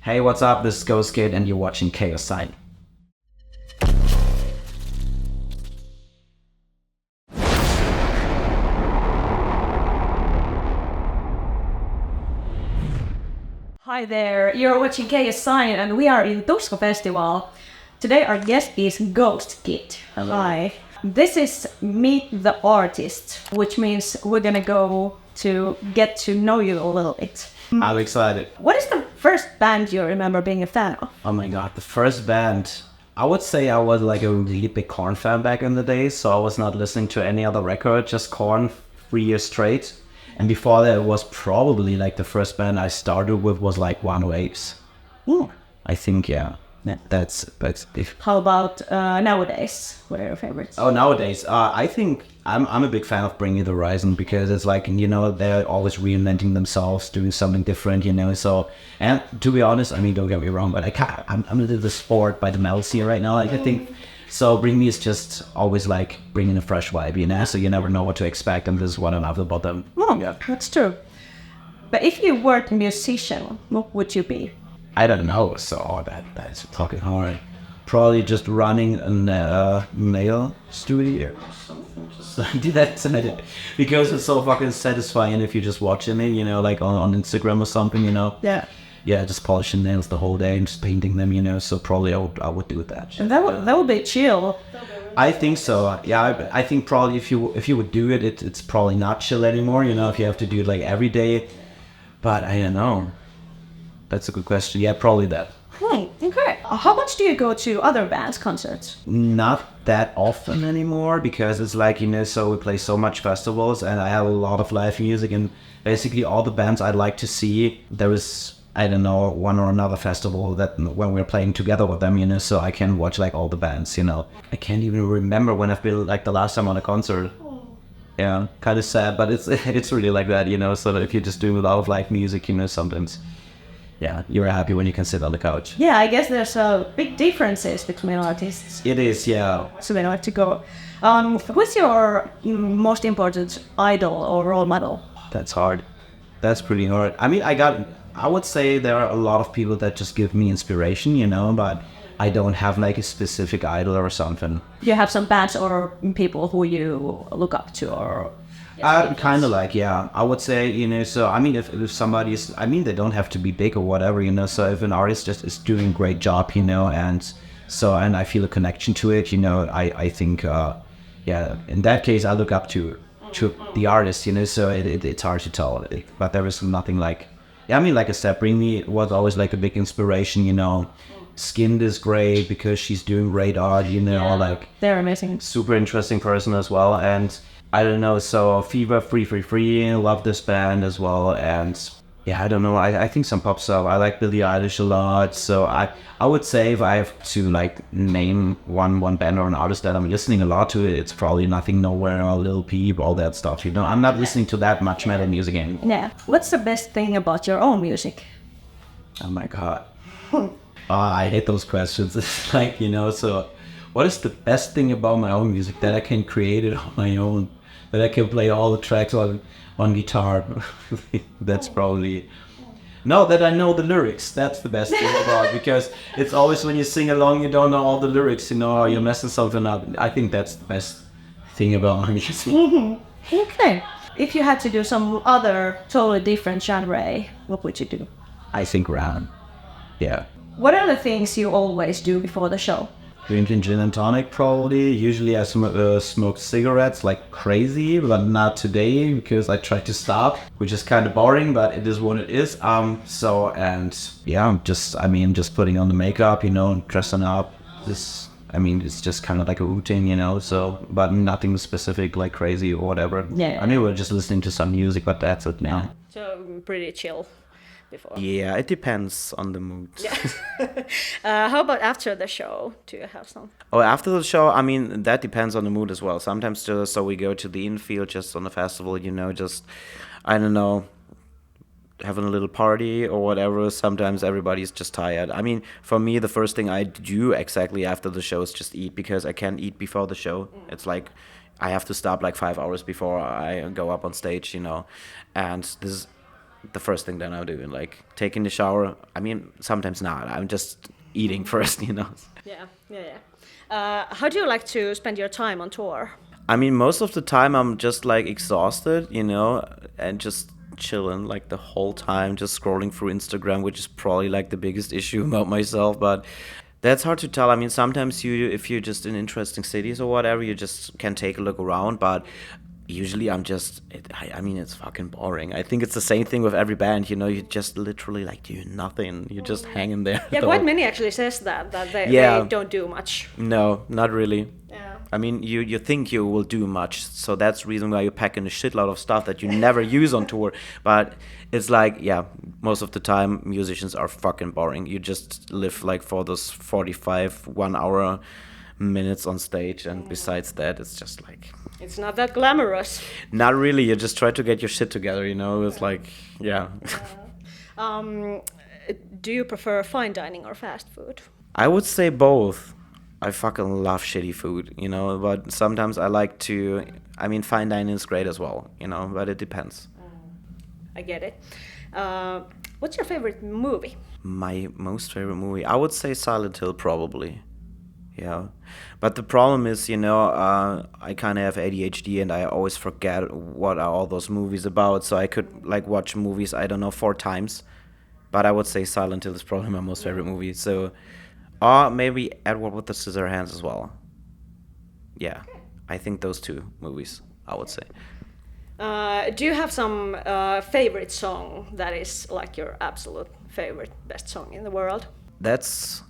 Hey, what's up? This is Ghøstkid and you're watching Chaoszine. Hi there, you're watching Chaoszine and we are in Tuska Festival. Today our guest is Ghøstkid. Hi. This is Meet the Artist, which means we're gonna go to get to know you a little bit. I'm excited. What is the first band you remember being a fan of? Oh my god, the first band. I would say I was like a really big Korn fan back in the day, so I was not listening to any other record, just Korn 3 years straight. And before that, it was probably like the first band I started with was like One Waves. Ooh. I think, yeah. That's if. How about nowadays? What are your favorites? Oh, nowadays, I think I'm a big fan of Bring Me the Horizon because it's like, you know, they're always reinventing themselves, doing something different, you know. So, and to be honest, I mean, don't get me wrong, but I'm a little bit bored by the metal scene right now. Like I think, so Bring Me is just always like bringing a fresh vibe, you know. So you never know what to expect, and this is what I love about them. Oh, yeah, that's true. But if you weren't a musician, what would you be? I don't know. So that's talking hard. Probably just running a nail studio or something. Just do that because it's so fucking satisfying if you're just watching it, you know, like on Instagram or something, you know. Yeah. Yeah, just polishing nails the whole day and just painting them, you know. So probably I would do that. And that would be chill. I think so. Yeah, I think probably if you would do it, it's probably not chill anymore, you know, if you have to do it like every day. But I don't know. That's a good question. Yeah, probably that. Okay. How much do you go to other bands' concerts? Not that often anymore because it's like, you know, so we play so much festivals and I have a lot of live music and basically all the bands I'd like to see, there is, I don't know, one or another festival that when we're playing together with them, you know, so I can watch like all the bands, you know. I can't even remember when I've been like the last time on a concert. Yeah, kind of sad, but it's really like that, you know, so that if you're just doing a lot of live music, you know, sometimes, yeah, you're happy when you can sit on the couch. Yeah, I guess there's big differences between artists. It is, yeah. So we don't have to go. Who's your most important idol or role model? That's hard. That's pretty hard. I mean, I would say there are a lot of people that just give me inspiration, you know, but I don't have like a specific idol or something. Do you have some bands or people who you look up to or... Kind of like, yeah, I would say, you know, so I mean, if somebody is, I mean, they don't have to be big or whatever, you know, so if an artist just is doing a great job, you know, and I feel a connection to it, you know, I think, yeah, in that case, I look up to the artist, you know, so it's hard to tell, but there is nothing like, yeah, I mean, like I said, Bring Me was always like a big inspiration, you know. Skinned is great because she's doing great art, you know, like... They're amazing. Super interesting person as well, and... I don't know, so Fever, Free, love this band as well, and yeah, I don't know, I think some pop stuff, I like Billie Eilish a lot, so I would say if I have to like name one band or an artist that I'm listening a lot to, it's probably Nothing Nowhere or Lil Peep, all that stuff, you know, I'm not listening to that much metal music anymore. Yeah, what's the best thing about your own music? Oh my god. I hate those questions, it's like, you know, so what is the best thing about my own music? That I can create it on my own. That I can play all the tracks on guitar. That's probably... No, that I know the lyrics. That's the best thing about it. Because it's always when you sing along, you don't know all the lyrics, you know, or you're messing something up. I think that's the best thing about my music. Okay. If you had to do some other totally different genre, what would you do? I think rap. Yeah. What are the things you always do before the show? Drinking gin and tonic probably. Usually I smoke cigarettes like crazy, but not today because I tried to stop, which is kind of boring, but it is what it is. So, and yeah, just putting on the makeup, you know, dressing up. It's just kind of like a routine, you know, so, but nothing specific like crazy or whatever. Yeah. I mean, we're just listening to some music, but that's it now. So pretty chill. Before. Yeah, it depends on the mood. Yeah. How about after the show? Do you have some? Oh, after the show, I mean, that depends on the mood as well. Sometimes just so we go to the infield just on the festival, you know, just, I don't know, having a little party or whatever. Sometimes everybody's just tired. I mean, for me, the first thing I do exactly after the show is just eat because I can't eat before the show. It's like I have to stop like 5 hours before I go up on stage, you know, and this is the first thing that I'm doing, like taking the shower. I mean, sometimes not. I'm just eating first, you know. How do you like to spend your time on tour? I mean, most of the time I'm just like exhausted, you know, and just chilling like the whole time, just scrolling through Instagram, which is probably like the biggest issue about myself. But that's hard to tell. I mean, sometimes if you're just in interesting cities or whatever, you just can take a look around. But usually I'm just, I mean, it's fucking boring. I think it's the same thing with every band, you know, you just literally like do nothing. You're just hanging there. Yeah, quite many actually says that they don't do much. No, not really. Yeah. I mean, you think you will do much, so that's the reason why you're packing a shitload of stuff that you never use on tour. But it's like, yeah, most of the time musicians are fucking boring. You just live like for those 45 1 hour minutes on stage, and besides that, it's just like... It's not that glamorous. Not really, you just try to get your shit together, you know, it's like, yeah. Do you prefer fine dining or fast food? I would say both. I fucking love shitty food, you know, but sometimes I like to, I mean, fine dining is great as well, you know, but it depends. I get it. What's your favorite movie? My most favorite movie, I would say Silent Hill, probably. Yeah, but the problem is, you know, I kind of have ADHD and I always forget what are all those movies about, so I could like watch movies, I don't know, 4 times, but I would say Silent Hill is probably my most favorite movie. So, or maybe Edward with the Scissorhands as well. Yeah, I think those 2 movies, I would say. Do you have some favorite song that is like your absolute favorite, best song in the world? That's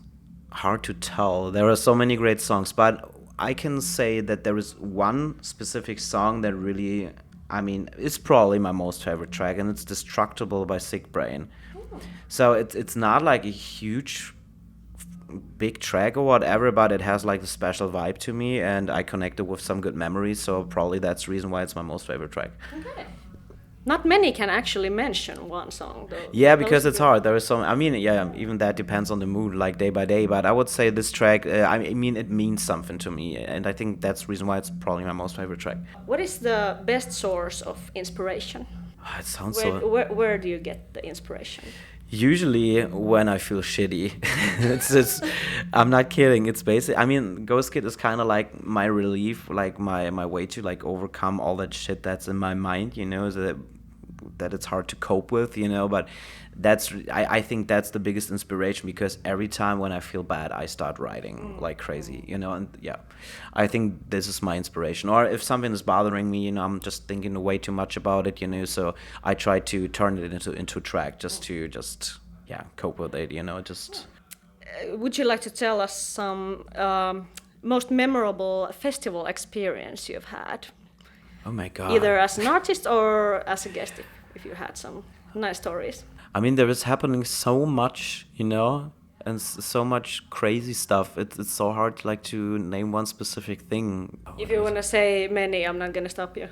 hard to tell. There are so many great songs, but I can say that there is one specific song that really, I mean, it's probably my most favorite track, and it's Destructible by Sick Brain. So it's not like a huge big track or whatever, but it has like a special vibe to me, and I connected with some good memories, so probably that's the reason why it's my most favorite track. Okay. Not many can actually mention one song, though. Yeah, because it's hard. There is some, I mean, yeah, even that depends on the mood, like day by day, but I would say this track, I mean, it means something to me, and I think that's the reason why it's probably my most favorite track. What is the best source of inspiration? It sounds where do you get the inspiration? Usually when I feel shitty. it's I'm not kidding. It's basic. I mean, Ghøstkid is kind of like my relief, like my way to like overcome all that shit that's in my mind, you know, that it's hard to cope with, you know, but I think that's the biggest inspiration, because every time when I feel bad, I start writing like crazy, you know, and yeah, I think this is my inspiration. Or if something is bothering me, you know, I'm just thinking way too much about it, you know, so I try to turn it into a track just to cope with it, you know, just... Would you like to tell us some most memorable festival experience you've had? Oh my God. Either as an artist or as a guest, if you had some nice stories. I mean, there is happening so much, you know, and so much crazy stuff. It's so hard to name one specific thing. If you want to say many, I'm not going to stop you.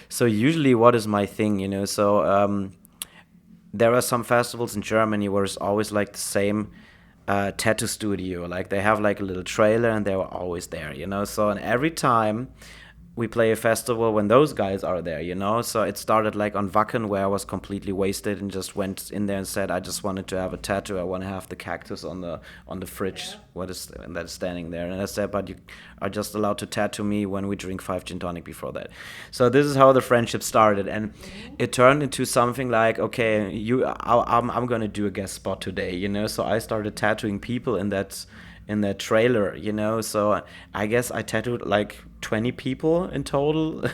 So usually what is my thing, you know, so there are some festivals in Germany where it's always like the same tattoo studio. Like they have like a little trailer and they were always there, you know, so and every time we play a festival when those guys are there, you know. So it started like on Wacken, where I was completely wasted and just went in there and said I just wanted to have a tattoo. I want to have the cactus on the fridge, that is standing there. And I said, but you are just allowed to tattoo me when we drink 5 gin tonic before that. So this is how the friendship started, and it turned into something like, okay, I'm gonna do a guest spot today, you know. So I started tattooing people in that trailer, you know. So I guess I tattooed like 20 people in total.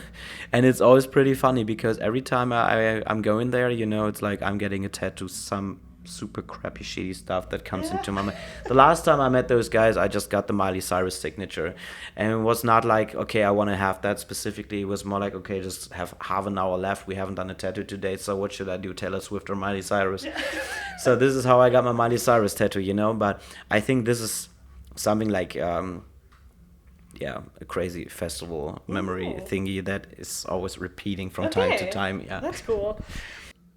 And it's always pretty funny because every time I'm going there, you know, it's like I'm getting a tattoo, some super crappy shitty stuff that comes into my mind. The last time I met those guys, I just got the Miley Cyrus signature, and it was not like, okay, I want to have that specifically. It was more like, okay, just have half an hour left, we haven't done a tattoo today, so what should I do, Taylor Swift or Miley Cyrus? So this is how I got my Miley Cyrus tattoo, you know. But I think this is something like a crazy festival memory thingy that is always repeating from time to time. Yeah, that's cool.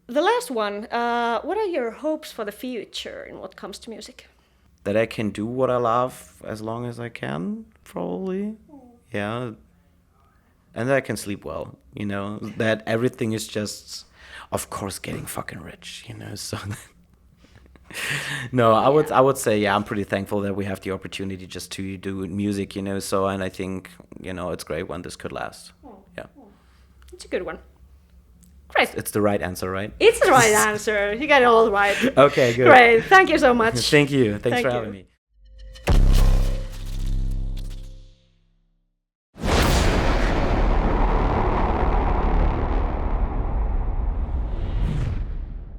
The last one, what are your hopes for the future in what comes to music? That I can do what I love as long as I can, probably. Yeah. And that I can sleep well, you know, that everything is just... of course, getting fucking rich, you know. So, no, I would say, yeah, I'm pretty thankful that we have the opportunity just to do music, you know. So, and I think, you know, it's great when this could last. Yeah. It's a good one. Great. It's the right answer, right? It's the right answer. You got it all right. Okay, good. Great. Thank you so much. Thank you. Thanks Thank for you. having me.